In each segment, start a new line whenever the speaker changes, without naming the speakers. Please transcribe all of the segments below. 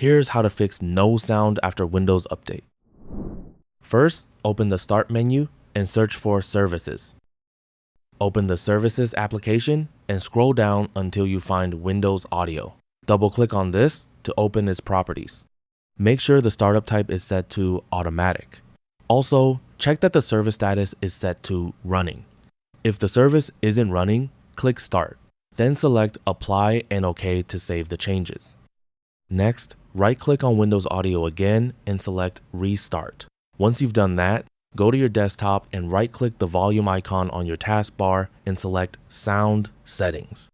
Here's how to fix no sound after Windows Update. First, open the Start menu and search for Services. Open the Services application and scroll down until you find Windows Audio. Double-click on this to open its properties. Make sure the startup type is set to Automatic. Also, check that the service status is set to Running. If the service isn't running, click Start. Then select Apply and OK to save the changes. Next, right-click on Windows Audio again and select Restart. Once you've done that, go to your desktop and right-click the volume icon on your taskbar and select Sound Settings.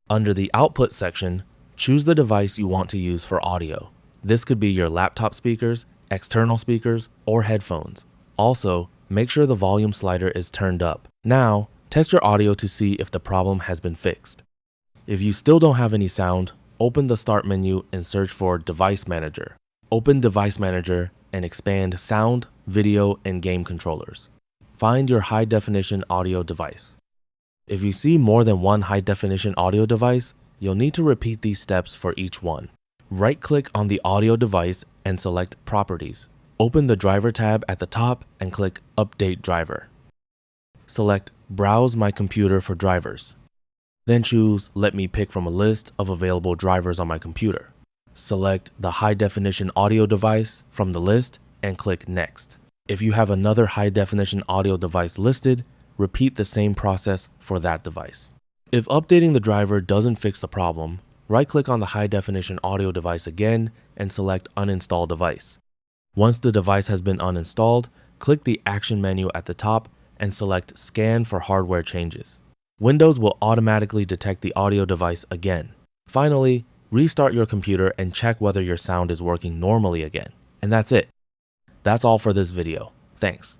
Under the Output section, choose the device you want to use for audio. This could be your laptop speakers, external speakers, or headphones. Also, make sure the volume slider is turned up. Now, test your audio to see if the problem has been fixed. If you still don't have any sound, open the Start menu and search for Device Manager. Open Device Manager and expand Sound, Video, and Game Controllers. Find your high-definition audio device. If you see more than one high-definition audio device, you'll need to repeat these steps for each one. Right-click on the audio device and select Properties. Open the Driver tab at the top and click Update Driver. Select Browse My Computer for drivers. Then choose Let me pick from a list of available drivers on my computer. Select the high-definition audio device from the list and click Next. If you have another high-definition audio device listed, repeat the same process for that device. If updating the driver doesn't fix the problem, right-click on the high-definition audio device again and select Uninstall Device. Once the device has been uninstalled, click the Action menu at the top and select Scan for hardware changes. Windows will automatically detect the audio device again. Finally, restart your computer and check whether your sound is working normally again. And that's it. That's all for this video. Thanks.